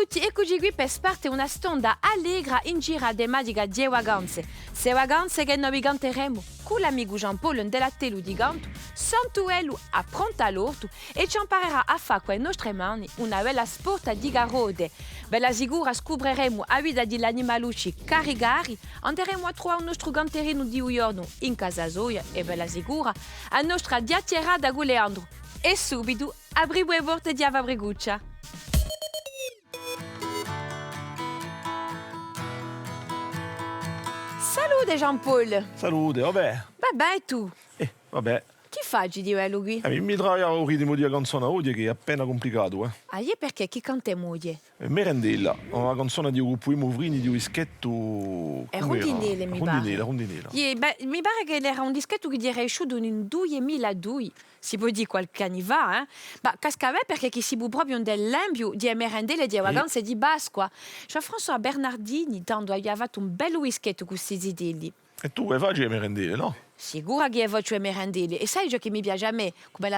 tutti, eccoci qui per sparte una stonda allegra in gira tematica di vacanze. Se vacanze che noi canteremo con l'amico Jean-Paul della telu di canto, Santuello appronta l'orto e ci imparerà a fare con le nostre mani una bella sporta di garode. Bella sicura scopriremo la vita degli animalucci carigari, andremo a trovare il nostro canterino di Uiorno in casa Zoia e bella sicura a nostra diatierada con Leandro. E subito apriamo le porte di Ava Breguccia. Salute Jean-Paul. Salute, vabbè. Vabbè, e tu? Vabbè. Chi fai di quello qui? Mi trovo a un ritmo di canzone oggi che è appena complicato, Ah, e perché? Chi canta moglie? Merendella, una canzone di Gruppo Movrini di Wischetto. È Rondinelle, mi pare. Rondinella. Mi pare che era un dischetto che direi uscito nel 2002, si può dire qualche anno fa, Ma cascava perché chi si può proprio dell'ambio di merendelle di vacanze di Pasqua. Jean-François Bernardini, tanto aveva fatto un bel whisketto con questi zidilli. E tu vuoi fare merendelle, no? Sicura che faccio le merendelle. E sai già che mi piace a me, come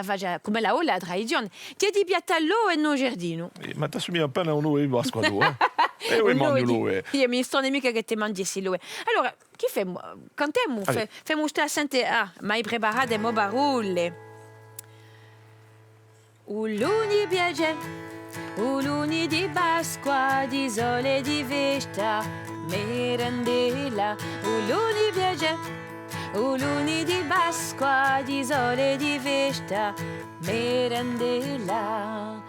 la ho la tradizione. Ti di piattello e non giardino. Ma ti assumi appena un uovo di Pasqua tu, E io mangio l'uovo. Io mi sto nemica che ti mangi l'uovo. Allora, chi famo? Cantiamo, famo stare a sentire. Ah, ma hai preparato le barulle. Uluni piace, uluni di Pasqua, di sole di vesta, merendella. Uluni piace. Uluni di Pasqua, di sole di vesta, merendella.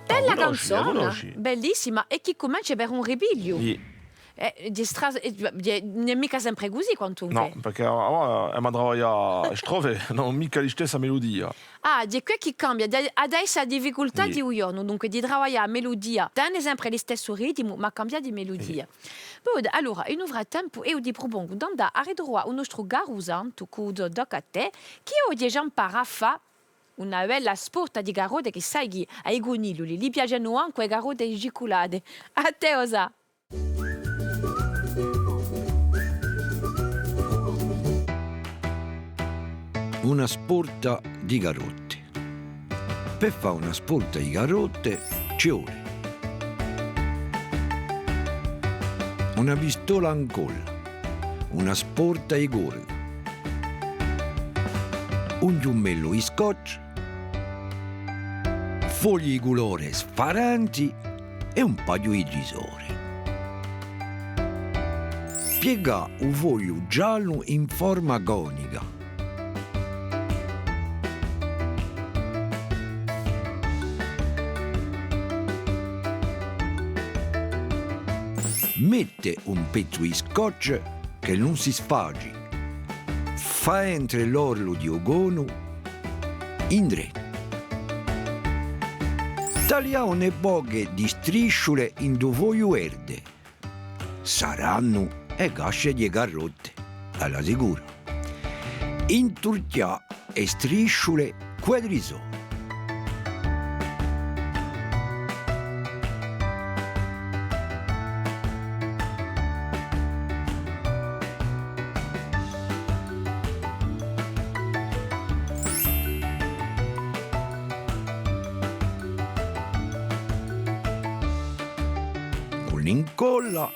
Bella canzone, bellissima, e che comincia per un ripiglio. Non è mica sempre così quando tu No, perché mi trovo a strofe, non mica la stessa melodia. Ah, di qui che cambia, adesso ha difficoltà di uiono, dunque di lavorare a melodia. Non è sempre lo stesso ritmo, ma cambia di melodia. Poi, allora, in un tempo, io ti propongo di andare a ritrovare un nostro garusanto, con doc a te, che oggi già impara a fare una bella sporta di garode che sai che ai goniluli gli piacciono anche le garode giculate. A te, Osa! Una sporta di garotte. Per fare una sporta di garotte ci vuole una pistola in colla, una sporta di gorga, un giummello di scotch, fogli di colore sfaranti e un paio di gisori. Piega un foglio giallo in forma conica. Mette un pezzo di scotch che non si sfagi. Fa entrare l'orlo di ogono in dritto. Taglia une boghe di strisciole in due foglio verde. Saranno e gasce di garrotte, alla sicura. Inturchia e strisciole quadrisò. Incolla,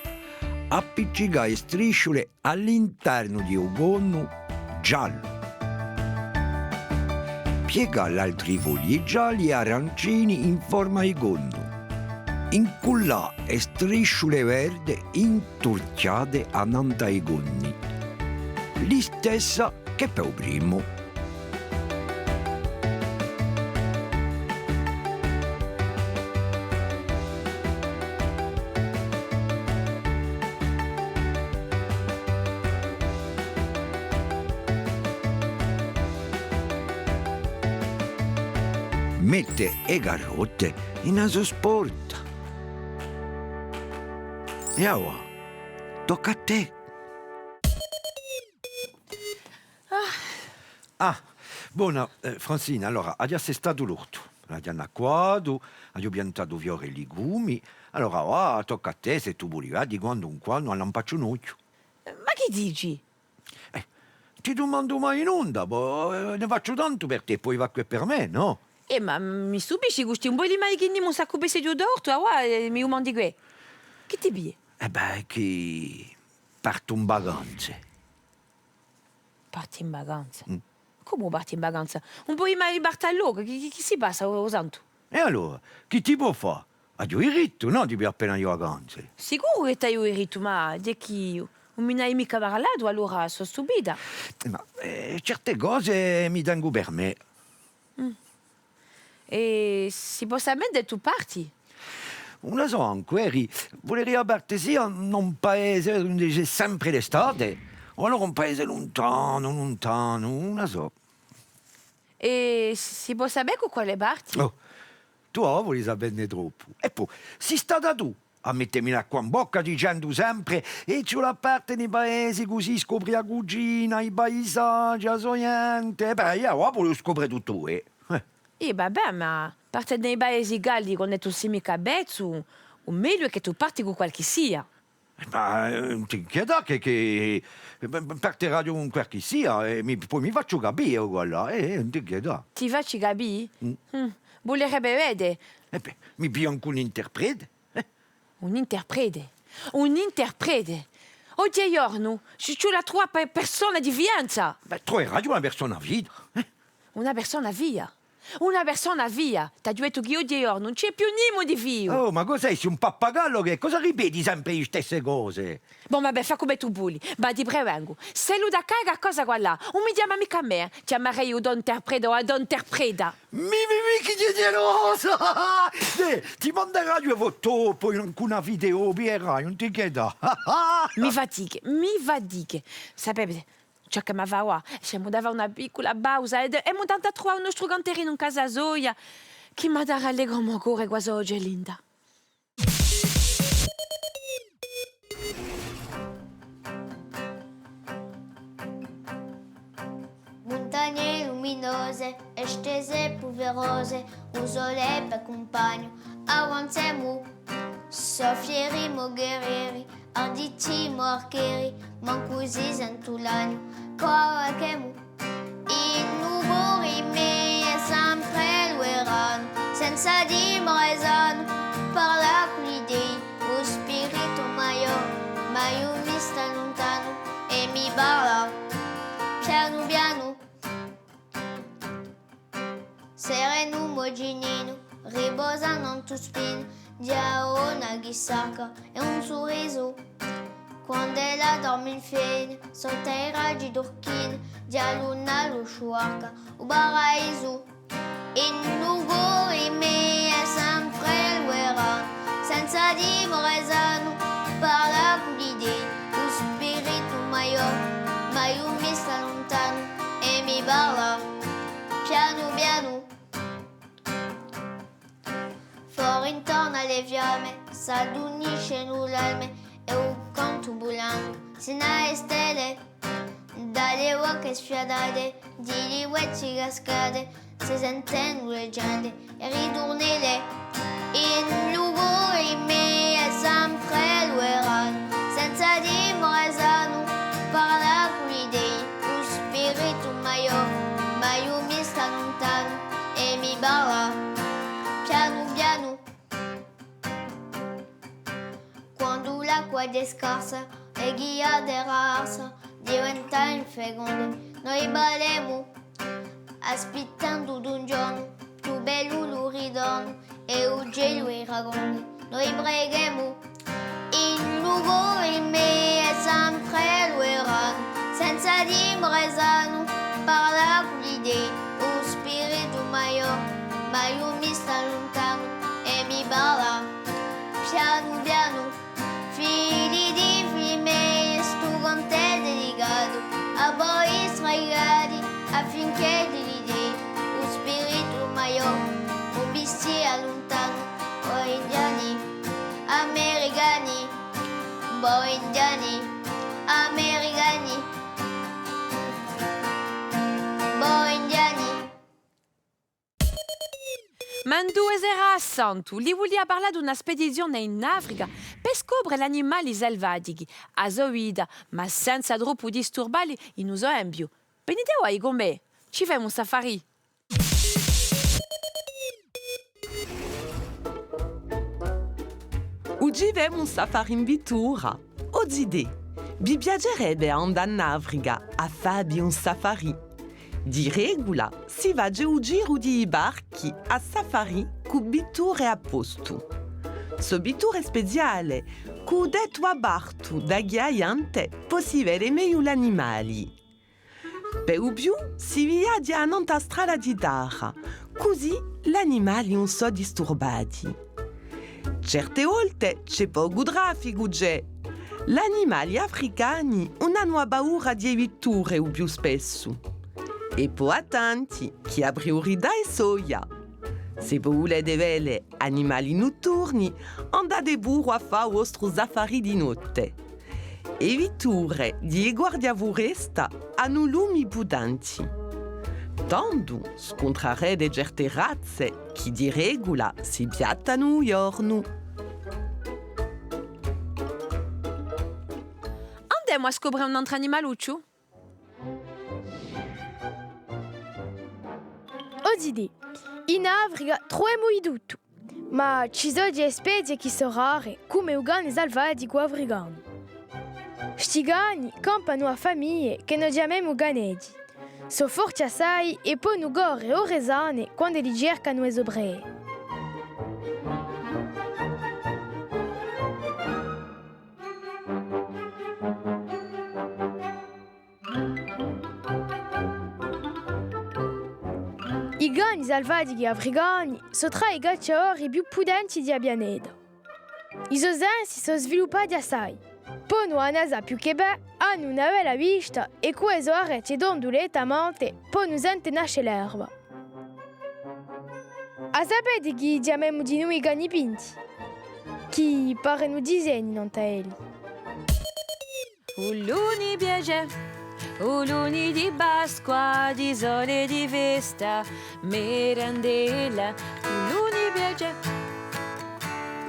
appiccica le strisciole all'interno di un gonno giallo. Piega gli altri fogli gialli e arancini in forma di gonno. Inculla le strisciole verde intorciate annanti ai gonni. Li stessa che per il primo. Mette le garrotte in una sporta. E ora, tocca a te. Buona, Francina, allora, hai assestato l'orto, l'hai acquato, hai piantato fiori e legumi, allora ora tocca a te, se tu vuoi, di quando in quando all'ampaccio un occhio. Ma che dici? Ti domando mai in onda, ne faccio tanto per te, poi va qui per me, no? Ma mi stupisci gusti un po' di mai che non sa come sei giù d'orto, mi umandi che. Che ti bie? Che parto in vacanze. Parti in vacanza? Come parti in vacanza? Un po' di mai parti all'oca, chi si passa, o santo? E allora, chi ti può fare? A io il ritto, no? Ti piace appena io vacanze. Sicuro che t'hai il ritmo, ma di che io? Non mi hai mica parlato, allora sono stupida. Ma certe cose mi tengo per me. E si può sapere tu parti? Una so ancora, volevo appartenere a un paese dove c'è sempre l'estate, o allora un paese lontano, una so. E si può sapere con quale parti? Oh, tu vuoi saperne troppo. E poi, sei stata tu a mettermi l'acqua in bocca dicendo sempre e c'è la parte nei paesi così scopri la cucina, i paesaggi, la soiente. E beh, io volevo scoprire tutto, Vabbè, ma parte nei paesi galli con tu si mica bezzo, o meglio è che tu parti con qualche sia. Ma ti chiedo che partirà con qualche sia e poi mi faccio capire, guarda, non ti chiedo. Ti facci capire? Volerebbe vedere. E beh, mi piace anche un interprete. Un interprete? Un interprete? Oggigiorno ci sono tre persone di fianza. Beh, tu hai ragione, una persona via. Una persona via. Una persona via. T'ha detto che oggigiorno non c'è più niente di figlio. Oh, ma cos'è? Sei un pappagallo che cosa ripeti sempre le stesse cose? Bon, vabbè, fa come tu vuoi. Ma ti prevengo. Se lui da caga cosa qua là, non mi chiama mica me. Chiamerei io Don Interpreta o Don Interpreta. Che generosa! Ti manderò due foto, poi anche una video, vierai, non ti chiedo. Mi va di che. Sapete, ciò che mi va qua, siamo davanti a una piccola pausa e mi tenta trovare uno struganterino in casa Zoia che mi darà le gomme cuore quasi oggi è linda. Montagne luminose, estese polverose, un sole per compagno, avanziamo, soffieri, guerrieri, arditi, morcheri, mancusi sentulani, coaquemo, in nuvori miei sempre lueran, senza dimorezan, parla con l'idea, lo spirito maio mi sta lontano e mi parla, piano piano. Sereno moginino, riposano in tu spino, dia una ghisacca e un sorriso. Quando ella dorme in fine, sotto i raggi d'orchino, dia luna lo sciuarca, o paraíso. In nuvoli miei sempre lueran, senza dimorezano, parla con l'idea, lo spirito maio mi sta lontano e mi parla, piano piano. Fuori intorno alle fiamme, s'adunisce l'alme e un canto bulano, se ne stelle, dalle uoche sfiadate, di liuetti cascate, si sentono leggende e ritornele. In nuvoli miei sempre lueran, senza dimorezano, parla con l'idea, lo spirito maio mi sta lontano e mi parla, piano piano. Quando l'acqua è scarsa e ghia de razza diventa infeconde, noi balemo aspettando d'un giorno più bello lo ridono e un gelo e ragonde, noi preghiamo. In nuvoli miei sempre lueran, senza dimorezano, parla con l'idea, lo spirito maio mi sta lontano e mi parla, piano piano. Figli di figli miei, sto con te delicato, a voi stregati affinché l'idea, lo spirito maio, o mi stia lontano, o indiani, americani, voi indiani, americani, voi indiani. Mandue era santo, li volia parlare di una spedizione in Africa per scoprire gli animali selvatici, a Zoida, ma senza troppo disturbare in uso ampio. Venite qua con me, ci facciamo un safari. oggi abbiamo un safari in vettura. Oggi vi piacerebbe andare in Africa a fare un safari? Di regola si va giù giro di barchi a safari con vetture a posto. So vetture speciale, con detto a barco da ghiaiante possibile meglio gli animali. Per più si viaggia a una strada di terra, così gli animali non sono disturbati. Certe volte c'è poco traffico, gli animali africani non hanno paura di vetture più spesso. E poi attenti, chi ha priorità è soia. Se volete vedere animali notturni, andate pure a fare il vostro safari di notte. E vetture di guardia foresta hanno lumi putanti. Tanto scontrerete certe razze che di regola si piattano un giorno. Andiamo a scoprire un altro animaluccio? Oggi, in Africa troviamo di tutto, ma ci sono delle specie che sono rare, come i cani selvatici africani. Questi cani campano a famiglie che noi chiamiamo ganeti. Sono forti assai e poi non corrono o resane quando li cercano le obree. I cani selvatici africani sono tra i cacciatori più potenti di pianeta. I suoi sensi sono sviluppati assai. Poi non hanno più che beh, hanno una bella vista e queste orecchie dondoletamente poi non sente nascere l'erba. A sapete chi chiamiamo di noi i cani pinti? Chi paiono disegni non taeli. Uluni biege, uluni di Pasqua, di sole di festa, merendela, uluni biege.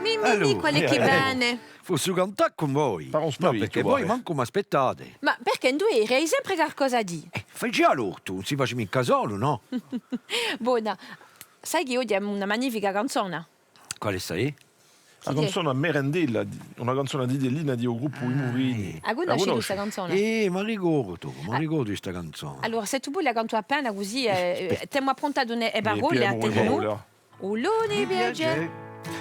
Mimmi, quale che bene. Fossi cantare con voi. Fa un No, spavento, perché vuoi. voi manco mi aspettate. Ma perché in due hai sempre qualcosa di? Fai già l'orto, si facciamo in casolo, no? Buona, sai che oggi è una magnifica canzone? Quale sai? La canzone a Merendella, una canzone di Dellina di un gruppo I Movini. A La conosci conosci? questa canzone? Mi ricordo questa canzone. Allora, se tu vuoi la canto appena così, stiamo approntando le parole a te di noi. Uluni biege,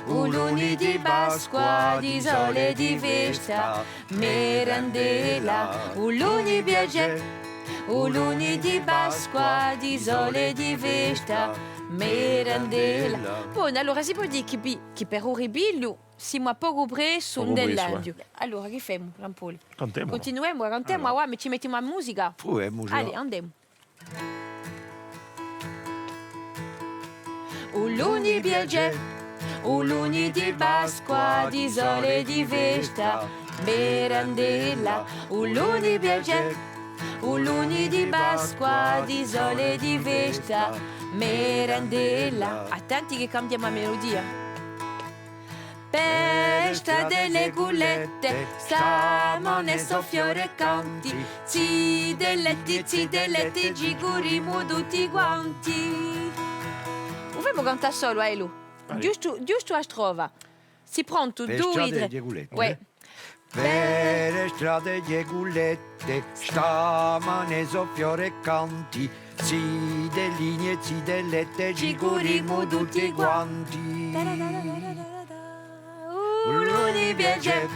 uluni di Pasqua, di sole di festa, merendela, uluni biege, uluni di Pasqua, di sole di festa, merendela. Buono, allora si può dire che per Uribillo siamo a poco preso Poco dell'Andio. Allora, che facciamo, Rampol? Cantiamo. Continuiamo, cantiamo, allora. Ci mettiamo a musica. Proviamoci. Allez, andiamo. Uluni biege, uluni di Pasqua, di sole di festa, merendela, uluni biege, uluni di Pasqua, di sole di festa, merendela. Attenti che cambiamo la melodia. Festa delle gulette, salmone soffiore canti, zideletti, gigurimo tutti quanti. Vogliamo cantare solo, Elu? Giusto a strova. Si pronto, Per 2, strade 3. di Gulette, Ouais. Per le strade di Gulette, stamane soffiore canti, zidelline, zidellette, ci curimo tutti quanti. Uluni biege,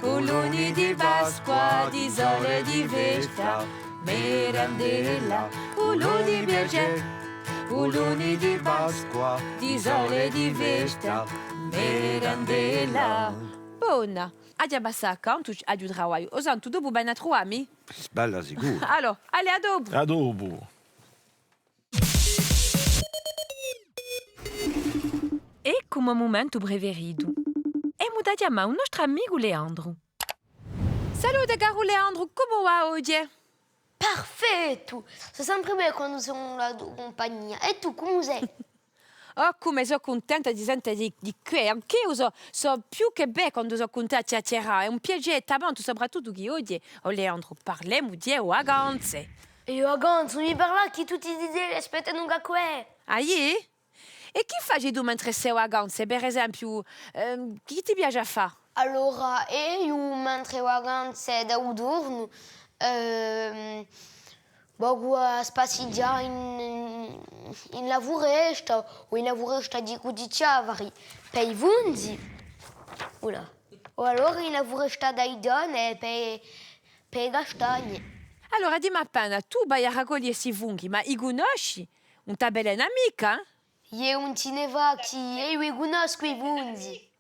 uluni di Pasqua, di sole di festa, merendela, uluni biege, uluni di Pasqua, di sole di festa, merendela. Buona. Adia bassa canto, adia trabalho. Osanto, dopo ben a trovarmi. Bella sicuro. Allora, allez, a dopo. A dopo. E come momento preferito. E muda chiamare un nostro amico Leandro. Salute caro Leandro, come va oggi? Perfetto! Sono sempre bene quando sono la tua compagnia. E tu come sei? Oh, come sono contenta di sentire di qui. Anche io so più che bene quando sono contenta di chiacchierare. È un piacere tanto, soprattutto che oggi, Leandro, parliamo di vacanze. E io ragazzi, non mi parla che tutti i disegni aspettano da qua. Ah, yeah? E chi fai tu mentre sei a vacanze? Per esempio, chi ti piace a fare? Allora, io mentre vacanze da udurno, vado a spaziare in la foresta o in la foresta di Cudicciavari per i vunzi. O allora in la foresta dai donne per i castagni. Allora, dimmi appena, tu vai a raccogliere questi funghi, ma li conosci? Un bella amica? Io un cineva che io conosco i vunzi.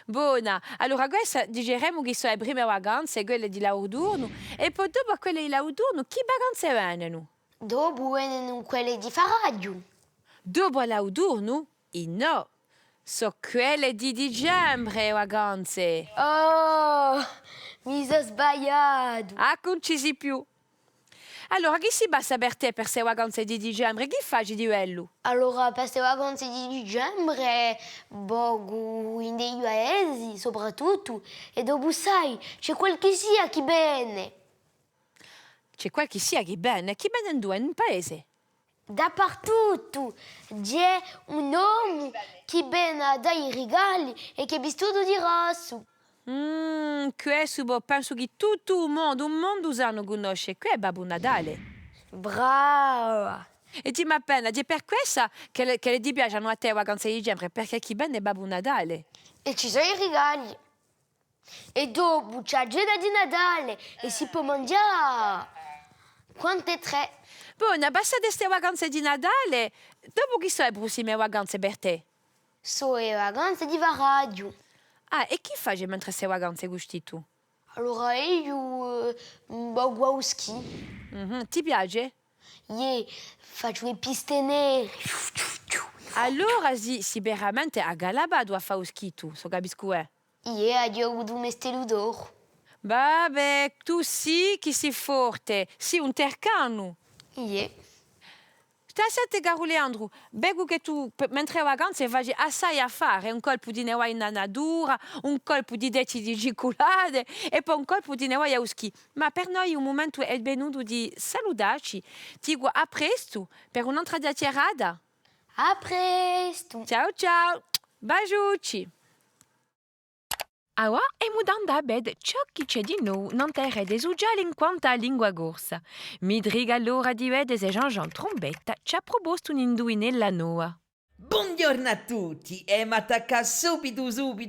Buona, allora questa diceremo che sono le prime vacanze, quelle di Laudurno, e poi dopo quelle di Laudurno, che vacanze vengono? Dopo vengono quelle di Faraggio. Dopo Laudurno? No, sono quelle di dicembre le vacanze. Oh, mi sono sbagliato. Ah, concisi più. Allora, che si passa per te per queste vacanze di dicembre? Che fai di quello? Allora, per queste vacanze di dicembre, bogo in dei paesi soprattutto, e dopo sai, c'è quel che sia che bene. C'è qualche sia che bene in due in un paese. Dappertutto c'è un uomo che bene dai regali e che è vestito di rosso. Questo penso che tutto il mondo sanno conosce. Qui è Babbo Natale. Brava! E dimmi appena, è per questo che le ti piacciono a te le vacanze di dicembre, perché chi bene è Babbo Natale. E ci sono i regali. E dopo c'è la cena di Natale e si può mangiare. Quante tre? Buona, passate queste vacanze di Natale, dopo chi sono le prossime vacanze per te? Sono le vacanze di Faraggio. Ah, e chi fai mentre queste vacanze gusti tu? Allora io vado a ski. Ti piace? Io faccio le piste nere. Allora sì, veramente a Galabado a fare ski tu, so capisco è. Io ho avuto un stelo d'oro. Vabbè, tu sì che sei forte, sì un tercano. Io. Stasera, caro Leandro, vedo che tu, mentre vacanze, fai assai a fare. Un colpo di neve in natura, un colpo di deci di cioccolate e poi un colpo di neve a ski. Ma per noi un momento è venuto di salutarci. Ti dico a presto per un'altra chiacchierata. A presto. Ciao ciao, baciucci. Ora è a bed ciò che c'è di nuovo non terre desuggiali in quanto a lingua corsa. Midriga l'ora di vedes e Jean Trombetta ci ha proposto un indovinella nuova. Buongiorno a tutti e mi attacca subito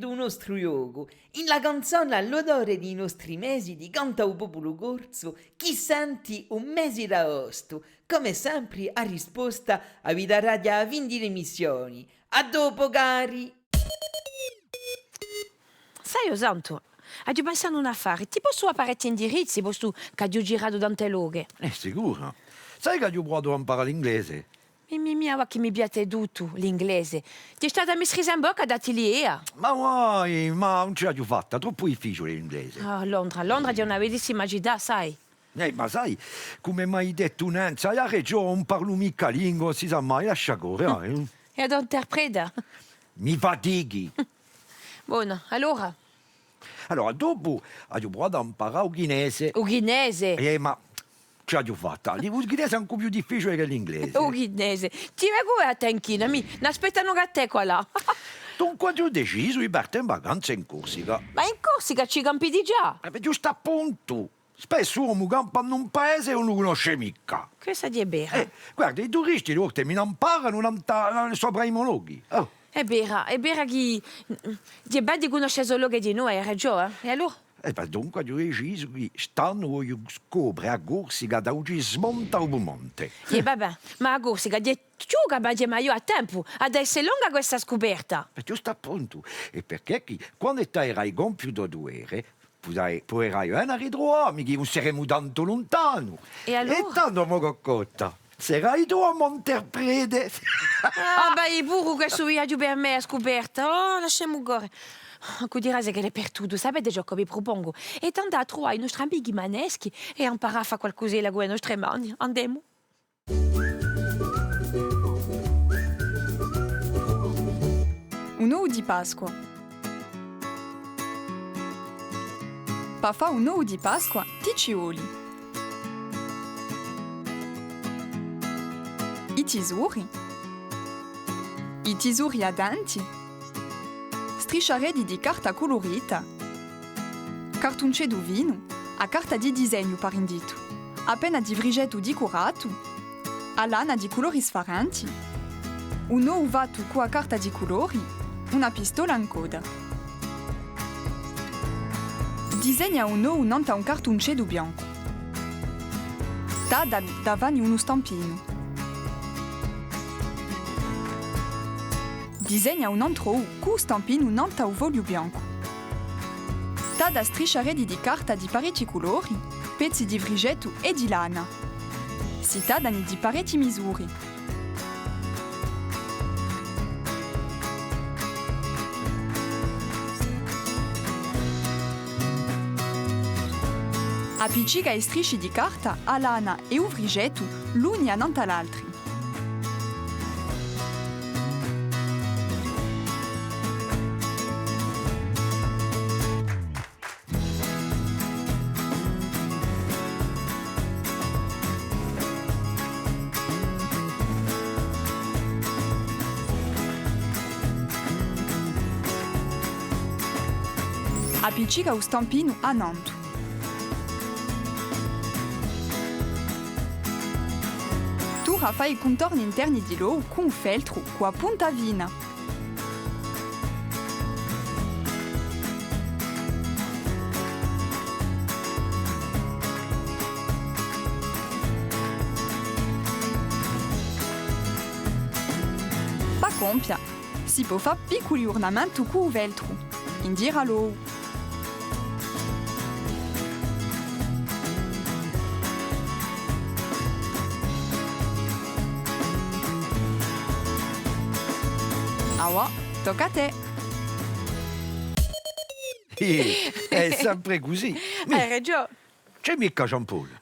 un nostro gioco. In la canzone all'odore dei nostri mesi di canta un popolo corso, chi senti un mese d'agosto. Come sempre a risposta a Vida Radio a 20 emissioni. A dopo cari! Sai, santo, hai pensato a un affare? Ti posso apparecchi indirizzi, posto che ho girato tante loghe. Sicuro. Sai che io provo a imparare l'inglese? Mia, che mi piace tutto, l'inglese. Ti è stata messa in bocca da Tilia. Ma vuoi, ma non ce l'ho fatta, troppo difficile l'inglese. Ah, Londra è una bellissima città, sai. Ma sai, come mi hai detto un'anza, la regione non parlo mica lingua, non si sa mai, lascia correre. E ad interpreta. Mi fatighi. Buono, allora. Allora, dopo ho provato a imparare il ghinese. Il ghinese. Ma ce l'ho fatta. Il ghinese è un po' più difficile che l'inglese. Il ghinese. Ti vengo a te inchina, mi aspettano a te qua là. Dunque ho deciso di partire in vacanza in Corsica. Ma in Corsica ci campi di già. Giusto appunto. Spesso uno campa in un paese e non lo conosce mica. Questa di è vera. Guarda, i turisti volte mi imparano sopra i monologhi. Oh. È vera che è bello di conoscere solo che di noi, hai ragione. E allora? Ma dunque ho deciso che stanno io scopre a Corsica da oggi smonta un monte. Vabbè, ma a Corsica di ciuca, ma io a tempo, ad essere lunga questa scoperta. Giusto appunto. E perché quando sarai compiuto 2 ore, potrai andare ritrovarmi, che non saremo tanto lontano. E allora? E tanto mo coccotta. Sarai tu a Monterprede. I burro questo viaggio per me è scoperta. Oh, lasciamo correre. Dirase che è per tutto, sapete ciò che vi propongo? E tanto a trovare i nostri amici maneschi e imparare a fare qualcosina con le nostre mani. Andiamo. Un ou di Pasqua. Pa fa un ou di Pasqua, ti ciuli. I tesori i tesori a denti, strisciarelli di carta colorita, cartoncedo vino, a carta di disegno parindito, a penna di vrigetto decorato, a lana di colori sfaranti, un ou vato con a carta di colori, una pistola in coda. Disegna un ou nanta un cartoncedo bianco. Ta davanti uno stampino. Disegna un altro ou con stampino nanta un foglio bianco. Ta da strisciarelli di carta di parecchi colori, pezzi di vrigetto e di lana. Si tadani di parecchi misuri. Appiccica i strisci di carta a lana e un vrigetto l'uni annanto all'altri. Appiccica o stampino a nanto. Tura fa i contorni interni di l'ou con un feltro con a punta vina. Pa compia, si può fare piccoli ornamenti con il veltro, indire l'ou. Awa, tocca a te. È sempre così. Hai ragione. C'è mica Jean-Paul.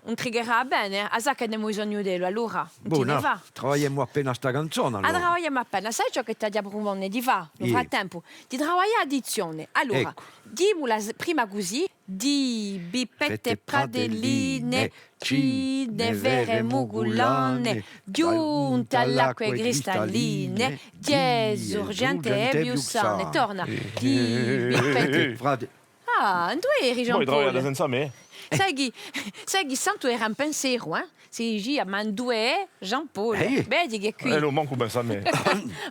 Non triggerà bene, a sa che ne abbiamo bisogno di lui, allora. Ti ne va? Troviamo appena sta canzone, allora. Lavoriamo appena, sai ciò che ti abbiamo provato di fa? Nel frattempo, di lavorare addizione. Allora, Ecco. dimmi prima così, di bipette pradelline, cine vere mugulone, giunte all'acque cristalline, dies urgente e più sane. Torna, di bipette... tu eri Poi trovi Jean-Paul. senza me. Sai che santo era un pensiero, eh? Si dice a Mandue, Jean-Paul. Vedi che qui... Lo manco ben a me.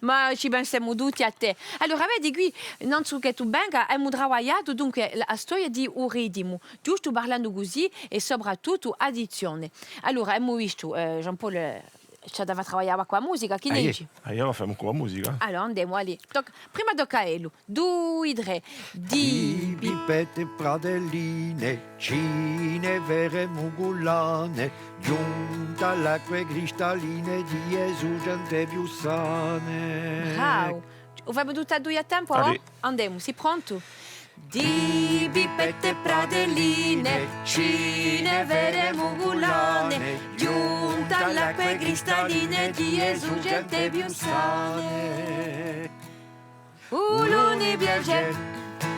Ma ci pensiamo tutti a te. Allora, vedi qui, non so che tu venga, abbiamo lavorato dunque la storia di un ritmo, giusto parlando così e soprattutto addizione. Allora, abbiamo visto, Jean-Paul ci deve lavorare con la musica, chi dici? Io facciamo con la musica. Allora, andiamo lì. Prima tocca a lui. 2, 3. Di bipette pradelline, cine vere mugulane, giunta all'acque cristalline di esulgente più sane. Bravo. Facciamo tutte e due a tempo? Allez. Andiamo, sei pronto? Di bipette pradelline, cine vere mugulane, giunta all'acque cristalline di esulgente più sane. Uluni bielge,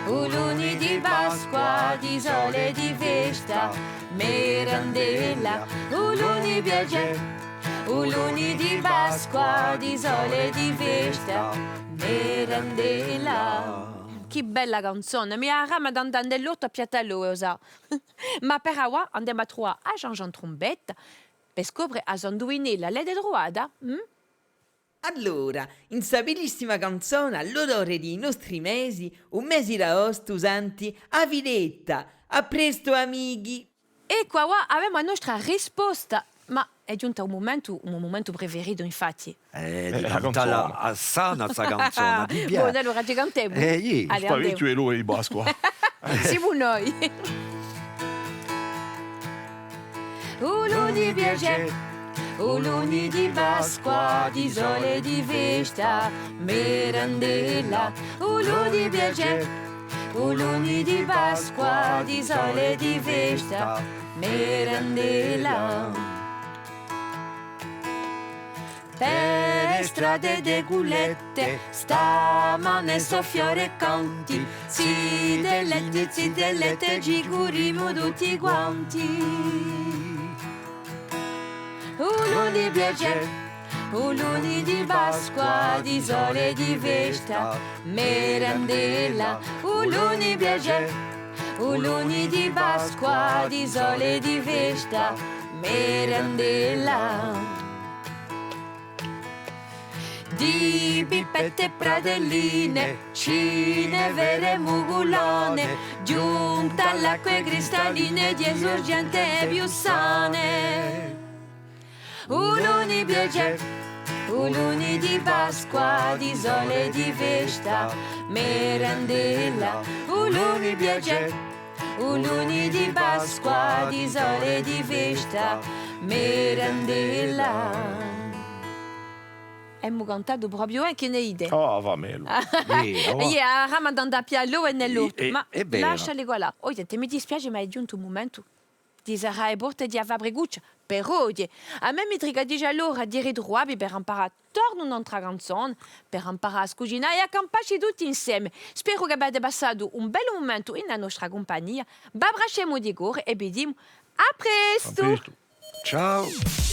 uluni di Pasqua, di sole di festa, merendella. Uluni bielge, uluni di Pasqua, di sole di festa, merendella. Che bella canzone, mi ha ramadan dell'otto a piatellosa. Ma per ora andiamo a trovare a Jean-Jean Trombetta per scoprire a indovinare la lede droada. Allora, in sta bellissima canzone, all'odore dei nostri mesi, un mese d'agosto usanti, a Viletta. A presto, amici! E qua abbiamo la nostra risposta. Ma è giunto un momento preferito, infatti. Diventa assana sta canzone, ti piace? Buon, allora ci cantiamo. Allez, Spavento e lui di Pasqua. Siamo noi. Uluni bielge, uluni di Pasqua, di sole di festa, merendella. Uluni bielge, uluni di Pasqua, di sole di festa, merendella. Per strade de gulette, stamane soffiore canti, si delette, gigurimo tutti quanti. Uluni bielge, o luni di Pasqua, di sole e di festa, merendella, o luni piace, o luni di Pasqua, di sole e di festa, merendella. Di pipette e pradelline, cine vere e mugulane, giunta all'acque cristalline di esorgente più sane. Uluni piace, uluni di Pasqua, di sole e di festa, merendella. Uluni piace, uluni di Pasqua, di sole e di festa, merendella. Abbiamo cantato proprio anche ne idee. Oh, va melo. E a Ramadan da Piallo e nell'orto. Ma è vero. lasciali qua là. Oh, te mi dispiace, ma è giunto un momento di Sara e Borte di Avabreguccia. Però, a me mi triga allora a dire droit per imparare torno un'altra canzone, per imparare a cucinare e a camparci tutti insieme. Spero che abbiate passato un bel momento nella nostra compagnia. Babracciamo di cuore e vi diamo a presto. A presto. Ciao.